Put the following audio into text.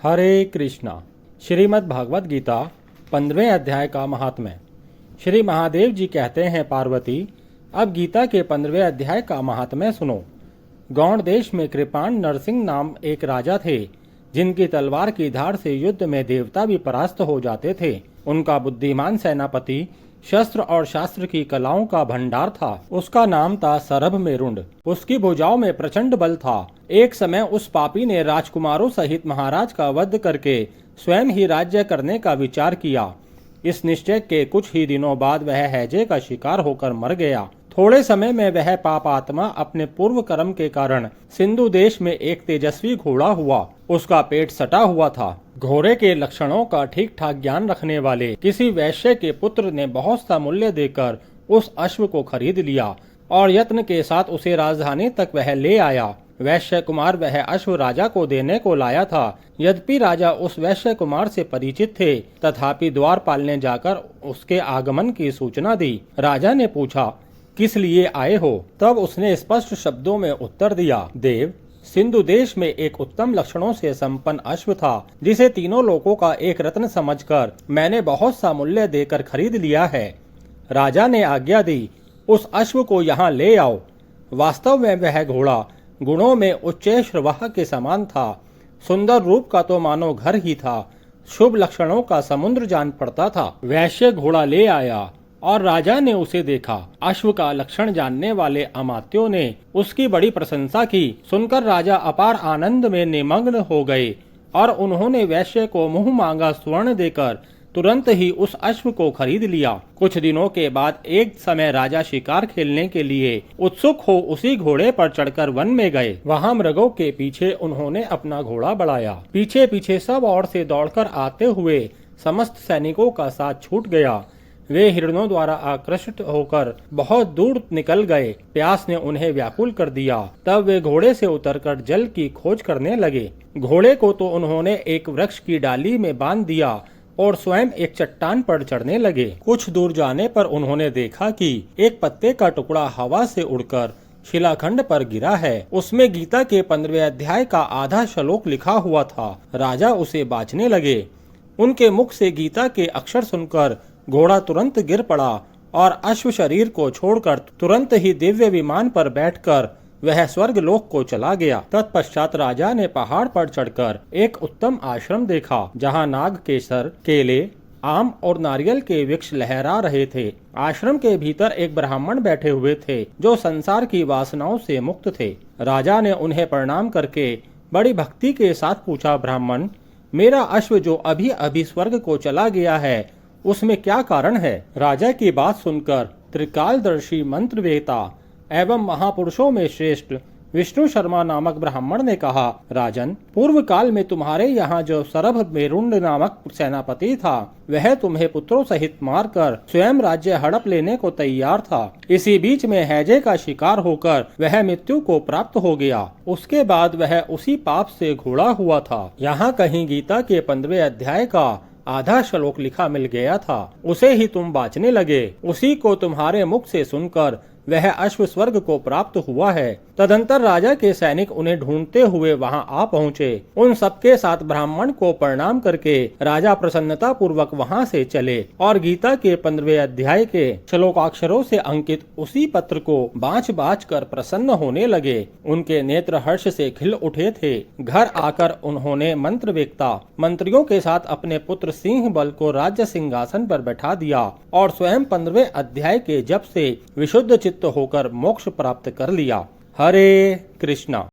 हरे कृष्णा। श्रीमद् भागवत गीता 15वें अध्याय का महात्म्य। श्री महादेव जी कहते हैं, पार्वती अब गीता के 15वें अध्याय का महात्म्य सुनो। गौड़ देश में कृपाण नरसिंह नाम एक राजा थे, जिनकी तलवार की धार से युद्ध में देवता भी परास्त हो जाते थे। उनका बुद्धिमान सेनापति शस्त्र और शास्त्र की कलाओं का भंडार था। उसका नाम था सरभ मेरुंड। उसकी भुजाओं में प्रचंड बल था। एक समय उस पापी ने राजकुमारों सहित महाराज का वध करके स्वयं ही राज्य करने का विचार किया। इस निश्चय के कुछ ही दिनों बाद वह हैजे का शिकार होकर मर गया। थोड़े समय में वह पापात्मा अपने पूर्व कर्म के कारण सिंधु देश में एक तेजस्वी घोड़ा हुआ। उसका पेट सटा हुआ था। घोड़े के लक्षणों का ठीक ठाक ज्ञान रखने वाले किसी वैश्य के पुत्र ने बहुत सा मूल्य देकर उस अश्व को खरीद लिया और यत्न के साथ उसे राजधानी तक वह ले आया। वैश्य कुमार वह अश्व राजा को देने को लाया था। यद्यपि राजा उस वैश्य कुमार से परिचित थे, तथापि द्वारपाल ने जाकर उसके आगमन की सूचना दी। राजा ने पूछा, किस लिए आए हो? तब उसने स्पष्ट शब्दों में उत्तर दिया, देव, सिंधु देश में एक उत्तम लक्षणों से संपन्न अश्व था, जिसे तीनों लोगों का एक रत्न समझकर मैंने बहुत सा मूल्य देकर खरीद लिया है। राजा ने आज्ञा दी, उस अश्व को यहाँ ले आओ। वास्तव में वह घोड़ा गुणों में उच्च श्रवाह के समान था। सुंदर रूप का तो मानो घर ही था। शुभ लक्षणों का समुद्र जान पड़ता था। वैश्य घोड़ा ले आया और राजा ने उसे देखा। अश्व का लक्षण जानने वाले अमात्यों ने उसकी बड़ी प्रशंसा की। सुनकर राजा अपार आनंद में निमग्न हो गए और उन्होंने वैश्य को मुंह मांगा स्वर्ण देकर तुरंत ही उस अश्व को खरीद लिया। कुछ दिनों के बाद एक समय राजा शिकार खेलने के लिए उत्सुक हो उसी घोड़े पर चढ़कर वन में गए। वहां मृगों के पीछे उन्होंने अपना घोड़ा बढ़ाया। पीछे पीछे सब ओर से दौड़कर आते हुए समस्त सैनिकों का साथ छूट गया। वे हिरणों द्वारा आकर्षित होकर बहुत दूर निकल गए। प्यास ने उन्हें व्याकुल कर दिया। तब वे घोड़े से उतरकर जल की खोज करने लगे। घोड़े को तो उन्होंने एक वृक्ष की डाली में बांध दिया और स्वयं एक चट्टान पर चढ़ने लगे। कुछ दूर जाने पर उन्होंने देखा कि एक पत्ते का टुकड़ा हवा से उड़कर शिलाखंड पर गिरा है। उसमें गीता के 15वें अध्याय का आधा श्लोक लिखा हुआ था। राजा उसे बाँचने लगे। उनके मुख से गीता के अक्षर सुनकर घोड़ा तुरंत गिर पड़ा और अश्व शरीर को छोड़कर तुरंत ही दिव्य विमान पर बैठकर वह स्वर्ग लोक को चला गया। तत्पश्चात राजा ने पहाड़ पर चढ़कर एक उत्तम आश्रम देखा, जहाँ नाग केसर, केले, आम और नारियल के वृक्ष लहरा रहे थे। आश्रम के भीतर एक ब्राह्मण बैठे हुए थे, जो संसार की वासनाओं से मुक्त थे। राजा ने उन्हें प्रणाम करके बड़ी भक्ति के साथ पूछा, ब्राह्मण, मेरा अश्व जो अभी अभी स्वर्ग को चला गया है, उसमें क्या कारण है? राजा की बात सुनकर त्रिकालदर्शी मंत्रवेता एवं महापुरुषों में श्रेष्ठ विष्णु शर्मा नामक ब्राह्मण ने कहा, राजन, पूर्व काल में तुम्हारे यहाँ जो सरभ मेरुंड नामक सेनापति था, वह तुम्हें पुत्रों सहित मारकर स्वयं राज्य हड़प लेने को तैयार था। इसी बीच में हैजे का शिकार होकर वह मृत्यु को प्राप्त हो गया। उसके बाद वह उसी पाप से घोड़ा हुआ था। यहाँ कहीं गीता के 15वें अध्याय का आधा श्लोक लिखा मिल गया था। उसे ही तुम बाँचने लगे। उसी को तुम्हारे मुख से सुनकर वह अश्व स्वर्ग को प्राप्त हुआ है। तदंतर राजा के सैनिक उन्हें ढूंढते हुए वहां आ पहुंचे। उन सबके साथ ब्राह्मण को प्रणाम करके राजा प्रसन्नता पूर्वक वहां से चले और गीता के 15वें अध्याय के श्लोकाक्षरों से अंकित उसी पत्र को बाँच बाँच कर प्रसन्न होने लगे। उनके नेत्र हर्ष से खिल उठे थे। घर आकर उन्होंने मंत्रवेत्ता मंत्रियों के साथ अपने पुत्र सिंह बल को राज्य सिंहासन पर बैठा दिया और स्वयं 15वें अध्याय के जप से विशुद्ध चित्त होकर मोक्ष प्राप्त कर लिया। हरे कृष्णा।